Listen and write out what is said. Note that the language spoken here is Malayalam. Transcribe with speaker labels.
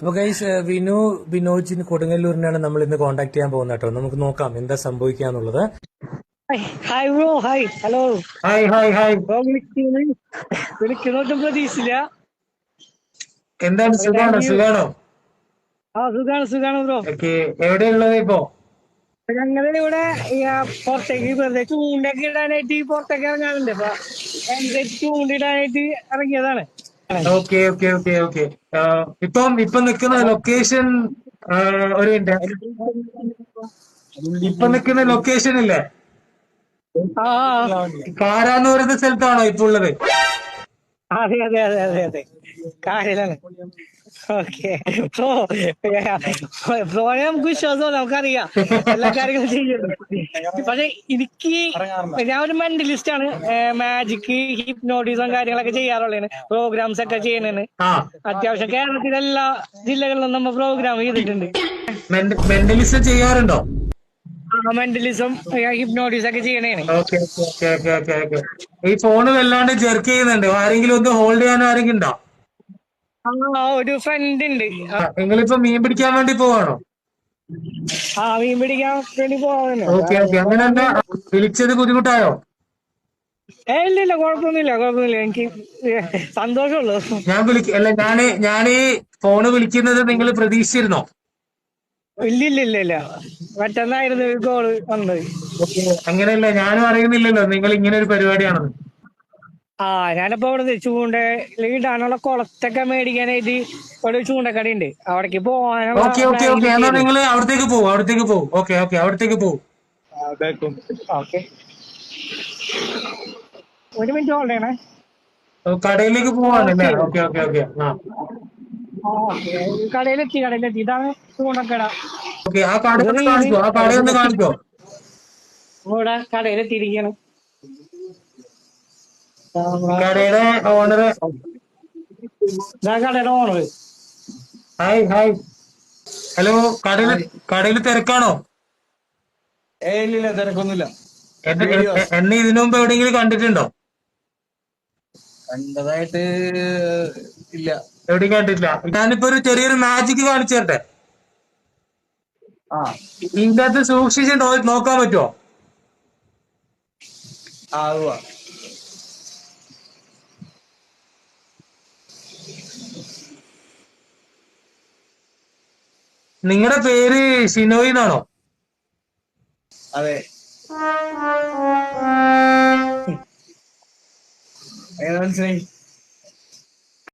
Speaker 1: അപ്പൊ ഗൈസ് ബിനോജിന് കൊടുങ്ങല്ലൂരിനാണ് നമ്മൾ ഇന്ന് കോൺടാക്ട് ചെയ്യാൻ പോകുന്നത് കേട്ടോ. നമുക്ക് നോക്കാം എന്താ സംഭവിക്കാന്നുള്ളത്.
Speaker 2: Hi bro, hi, hello.
Speaker 1: Hi hi hi.
Speaker 2: Bro വിളിക്കുന്നൊട്ടും പ്രതീക്ഷിച്ചില്ല.
Speaker 1: എന്താണ്, സുഖാണോ? സുഖാണോ?
Speaker 2: സുഖാണ് ബ്രോ.
Speaker 1: ഓക്കെ, എവിടെയുള്ളത് ഇപ്പോ?
Speaker 2: ഞങ്ങളുടെ ഇവിടെ പുറത്തേക്ക് വെറുതെ ചൂണ്ടൊക്കെ ഇടാനായിട്ട് പുറത്തേക്ക് ഇറങ്ങാറുണ്ട്. അപ്പൊ എന്റെ ചൂണ്ടിടാനായിട്ട് ഇറങ്ങിയതാണ്.
Speaker 1: Okay okay okay okay. ഇപ്പൊ നിൽക്കുന്ന ലൊക്കേഷൻ, ഒരു മിനിറ്റ്. ഇപ്പൊ നിൽക്കുന്ന ലൊക്കേഷൻ ഇല്ലേ,
Speaker 2: ആ
Speaker 1: കാരാന്ന് പറയുന്ന സ്ഥലത്താണോ ഇപ്പൊ ഉള്ളത്?
Speaker 2: അതെ അതെ അതെ അതെ അതെ, കാര്യമാണ്. ഓക്കെ ബ്രോ, ബ്രോയെ നമുക്ക് വിശ്വാസമല്ല, നമുക്കറിയാം എല്ലാ കാര്യങ്ങളും ചെയ്യുന്നു. പക്ഷെ എനിക്ക്, ഞാൻ ഒരു മെന്റലിസ്റ്റ് ആണ്. മാജിക്, ഹിപ്നോട്ടിസം കാര്യങ്ങളൊക്കെ ചെയ്യാറുള്ളതാണ്. പ്രോഗ്രാംസ് ഒക്കെ ചെയ്യണേന്.
Speaker 1: ആ,
Speaker 2: അത്യാവശ്യം കേരളത്തിലെ എല്ലാ ജില്ലകളിലും നമ്മൾ പ്രോഗ്രാം ചെയ്തിട്ടുണ്ട്.
Speaker 1: മെന്റലിസം ചെയ്യാറുണ്ടോ?
Speaker 2: മെന്റലിസം, ഹിപ്നോട്ടിസം ഒക്കെ ചെയ്യണേന്.
Speaker 1: Okay okay okay okay okay. ഈ ഫോണ് വല്ലാണ്ട് ജെർക്ക് ചെയ്യുന്നുണ്ട്. ആരെങ്കിലും ഒന്ന് ഹോൾഡ് ചെയ്യാൻ ആരെങ്കിലും ഉണ്ടോ?
Speaker 2: ഒരു ഫ്രണ്ട് ഉണ്ട്.
Speaker 1: നിങ്ങളിപ്പോ മീൻ പിടിക്കാൻ വേണ്ടി പോവാണോ?
Speaker 2: മീൻ പിടിക്കാൻ വേണ്ടി പോവാണ്.
Speaker 1: Okay okay. അങ്ങനെ എന്താ വിളിച്ചത് ബുദ്ധിമുട്ടായോ?
Speaker 2: ഇല്ല, കുഴപ്പമൊന്നുമില്ല. എനിക്ക് സന്തോഷമുള്ളൂ.
Speaker 1: അല്ല, ഞാനീ ഫോണ് വിളിക്കുന്നത് നിങ്ങൾ പ്രതീക്ഷിച്ചിരുന്നോ?
Speaker 2: ഇല്ല, പെട്ടെന്നായിരുന്നു ഒരു കോള് വന്നത്.
Speaker 1: അങ്ങനെയല്ല, ഞാനും അറിയുന്നില്ലല്ലോ നിങ്ങൾ ഇങ്ങനെ ഒരു പരിപാടിയാണെന്ന്.
Speaker 2: ഞാനിപ്പോ ഇവിടെ ചൂണ്ടയിടാനുള്ള കുളത്തൊക്കെ മേടിക്കാനായിട്ട് ഒരു ചൂണ്ടക്കടയുണ്ട്, അവിടേക്ക് പോകാനുള്ള
Speaker 1: ഓക്കെ ഓക്കെ ഓക്കെ.
Speaker 2: പ്ലാനിങ്
Speaker 1: എന്നാ
Speaker 2: ഒക്കെ.
Speaker 1: നിങ്ങൾ അവിടത്തേക്ക് പോകും. ഓക്കെ ഓക്കെ, അവിടത്തേക്ക് പോകും.
Speaker 2: ഓക്കെ, ഒരു മിനിറ്റ് ഹോൾഡ് ചെയ്യണേ.
Speaker 1: കടയിലേക്ക് പോവാണല്ലേ?
Speaker 2: Okay,
Speaker 1: okay okay okay.
Speaker 2: കടയിലെത്തി. ഇതാണ് ചൂണ്ടക്കട.
Speaker 1: ഓക്കെ, ആ കടയൊന്ന് കാണിക്കോ?
Speaker 2: ഇവിടെ കടയിലെത്തിയിരിക്കണം.
Speaker 1: കടയുടെ ഓണർ.
Speaker 2: കടയുടെ ഓണർ.
Speaker 1: Hi hi. ഹലോ, കടയിൽ തിരക്കാണോ?
Speaker 3: ഇല്ല, തിരക്കൊന്നുമില്ല.
Speaker 1: എന്നെ ഇതിനു മുമ്പ് എവിടെയെങ്കിലും കണ്ടിട്ടുണ്ടോ?
Speaker 3: കണ്ടതായിട്ട് ഇല്ല.
Speaker 1: എവിടെയും കണ്ടിട്ടില്ല. ഞാനിപ്പോ ഒരു ചെറിയൊരു മാജിക് കാണിച്ചു തരട്ടെ.
Speaker 3: ആ
Speaker 1: ഇതിന്റെ അകത്ത് സൂക്ഷിച്ച് നോക്കാൻ പറ്റുമോ?
Speaker 3: ആവുക.
Speaker 1: നിങ്ങളുടെ പേര് ഷിനോയ് എന്നാണോ?
Speaker 3: അതെ. എങ്ങനെ മനസ്സിലായി?